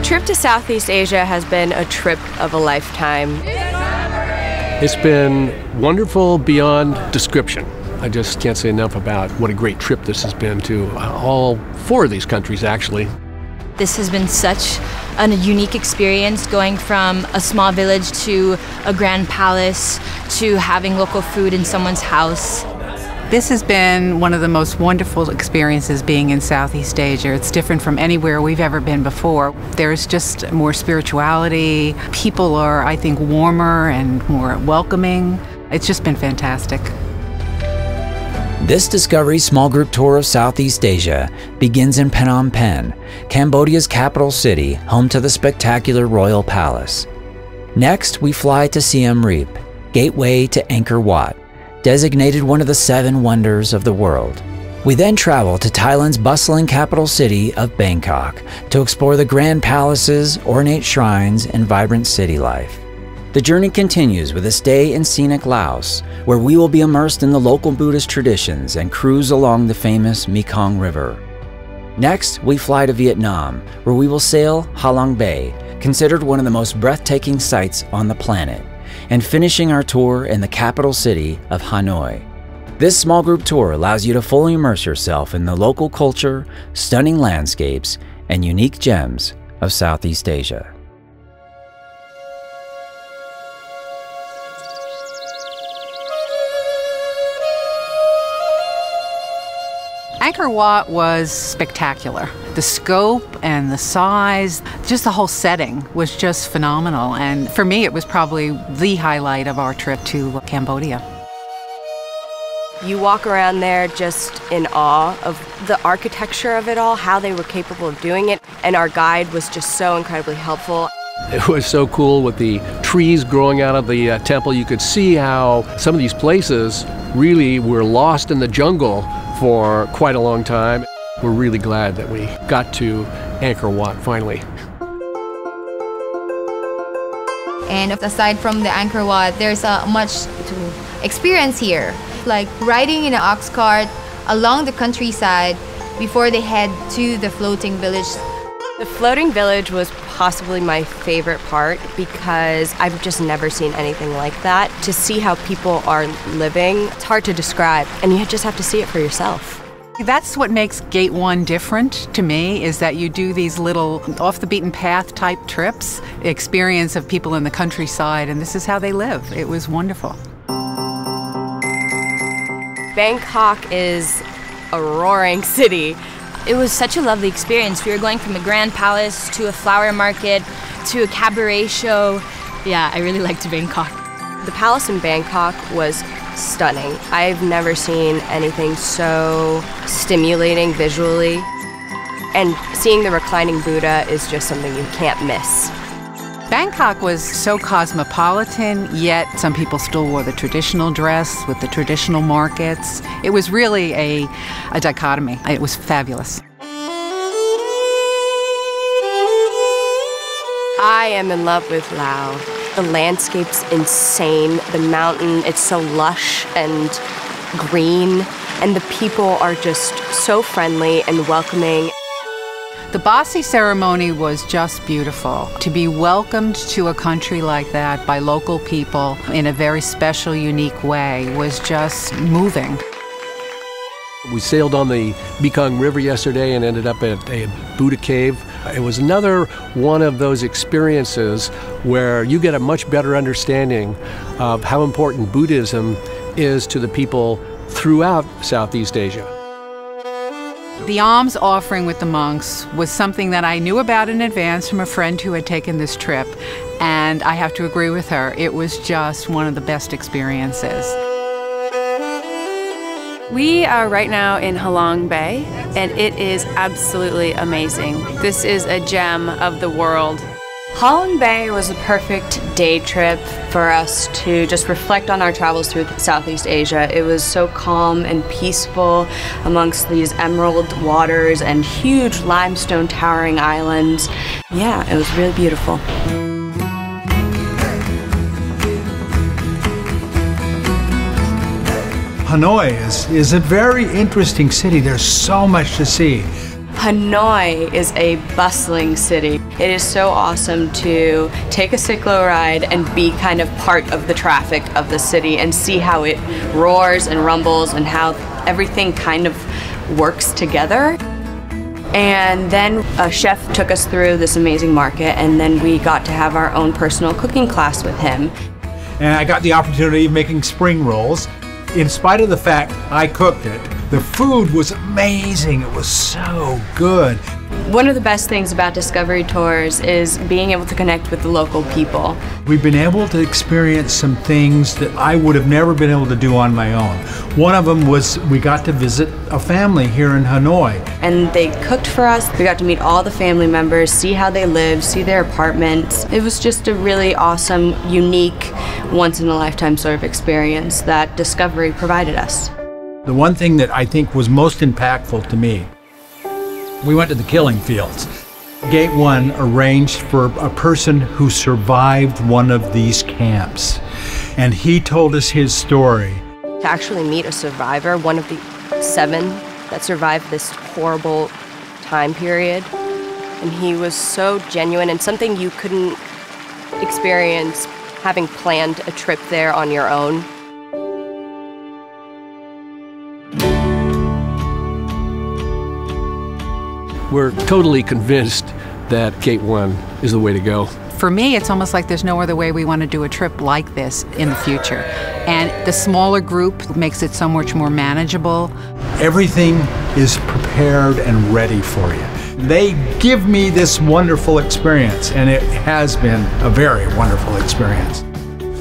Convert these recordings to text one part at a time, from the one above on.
trip to Southeast Asia has been a trip of a lifetime. It's been wonderful beyond description. I just can't say enough about what a great trip this has been to all 4 of these countries, actually. This has been such a unique experience, going from a small village to a grand palace to having local food in someone's house. This has been one of the most wonderful experiences being in Southeast Asia. It's different from anywhere we've ever been before. There's just more spirituality. People are, I think, warmer and more welcoming. It's just been fantastic. This Discovery small group tour of Southeast Asia begins in Phnom Penh, Cambodia's capital city, home to the spectacular Royal Palace. Next, we fly to Siem Reap, gateway to Angkor Wat, designated one of the 7 wonders of the world. We then travel to Thailand's bustling capital city of Bangkok to explore the grand palaces, ornate shrines, and vibrant city life. The journey continues with a stay in scenic Laos, where we will be immersed in the local Buddhist traditions and cruise along the famous Mekong River. Next, we fly to Vietnam, where we will sail Halong Bay, considered one of the most breathtaking sights on the planet, and finishing our tour in the capital city of Hanoi. This small group tour allows you to fully immerse yourself in the local culture, stunning landscapes, and unique gems of Southeast Asia. Angkor Wat was spectacular. The scope and the size, just the whole setting was just phenomenal. And for me, it was probably the highlight of our trip to Cambodia. You walk around there just in awe of the architecture of it all, how they were capable of doing it, and our guide was just so incredibly helpful. It was so cool with the trees growing out of the temple. You could see how some of these places really were lost in the jungle for quite a long time. We're really glad that we got to Angkor Wat finally. And aside from the Angkor Wat, there's much to experience here. Like riding in an ox cart along the countryside before they head to the floating village. The floating village was possibly my favorite part because I've just never seen anything like that. To see how people are living, it's hard to describe, and you just have to see it for yourself. That's what makes Gate 1 different to me, is that you do these little off-the-beaten-path type trips, experience of people in the countryside, and this is how they live. It was wonderful. Bangkok is a roaring city. It was such a lovely experience. We were going from a grand palace to a flower market to a cabaret show. Yeah, I really liked Bangkok. The palace in Bangkok was stunning. I've never seen anything so stimulating visually. And seeing the reclining Buddha is just something you can't miss. Bangkok was so cosmopolitan, yet some people still wore the traditional dress with the traditional markets. It was really a dichotomy. It was fabulous. I am in love with Laos. The landscape's insane. The mountain, it's so lush and green. And the people are just so friendly and welcoming. The Basi ceremony was just beautiful. To be welcomed to a country like that by local people in a very special, unique way was just moving. We sailed on the Mekong River yesterday and ended up at a Buddha cave. It was another one of those experiences where you get a much better understanding of how important Buddhism is to the people throughout Southeast Asia. The alms offering with the monks was something that I knew about in advance from a friend who had taken this trip, and I have to agree with her. It was just one of the best experiences. We are right now in Halong Bay, and it is absolutely amazing. This is a gem of the world. Halong Bay was a perfect day trip for us to just reflect on our travels through Southeast Asia. It was so calm and peaceful amongst these emerald waters and huge limestone towering islands. Yeah, it was really beautiful. Hanoi is a very interesting city. There's so much to see. Hanoi is a bustling city. It is so awesome to take a cyclo ride and be kind of part of the traffic of the city and see how it roars and rumbles and how everything kind of works together. And then a chef took us through this amazing market, and then we got to have our own personal cooking class with him. And I got the opportunity of making spring rolls. In spite of the fact I cooked it, the food was amazing. It was so good. One of the best things about Discovery Tours is being able to connect with the local people. We've been able to experience some things that I would have never been able to do on my own. One of them was we got to visit a family here in Hanoi. And they cooked for us. We got to meet all the family members, see how they live, see their apartments. It was just a really awesome, unique, once-in-a-lifetime sort of experience that Discovery provided us. The one thing that I think was most impactful to me, we went to the killing fields. Gate 1 arranged for a person who survived one of these camps, and he told us his story. To actually meet a survivor, one of the 7 that survived this horrible time period, and he was so genuine and something you couldn't experience having planned a trip there on your own. We're totally convinced that Gate 1 is the way to go. For me, it's almost like there's no other way we want to do a trip like this in the future. And the smaller group makes it so much more manageable. Everything is prepared and ready for you. They give me this wonderful experience, and it has been a very wonderful experience.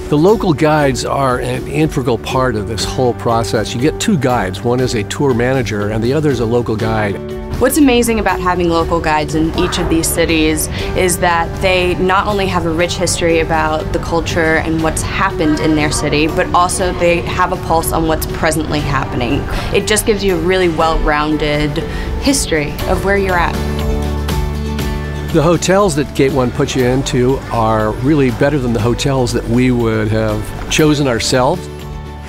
The local guides are an integral part of this whole process. You get 2 guides. One is a tour manager, and the other is a local guide. What's amazing about having local guides in each of these cities is that they not only have a rich history about the culture and what's happened in their city, but also they have a pulse on what's presently happening. It just gives you a really well-rounded history of where you're at. The hotels that Gate 1 puts you into are really better than the hotels that we would have chosen ourselves.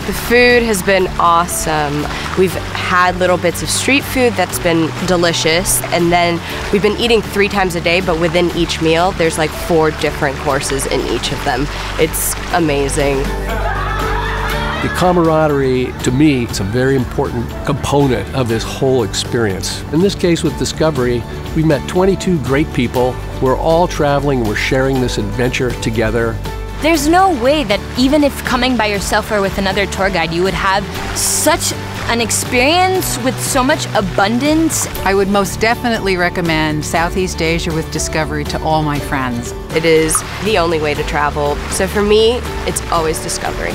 The food has been awesome. We've had little bits of street food that's been delicious, and then we've been eating 3 times a day, but within each meal there's like 4 different courses in each of them. It's amazing. The camaraderie, to me, it's a very important component of this whole experience. In this case with Discovery, we met 22 great people. We're all traveling, we're sharing this adventure together. There's no way that even if coming by yourself or with another tour guide, you would have such an experience with so much abundance. I would most definitely recommend Southeast Asia with Discovery to all my friends. It is the only way to travel. So for me, it's always Discovery.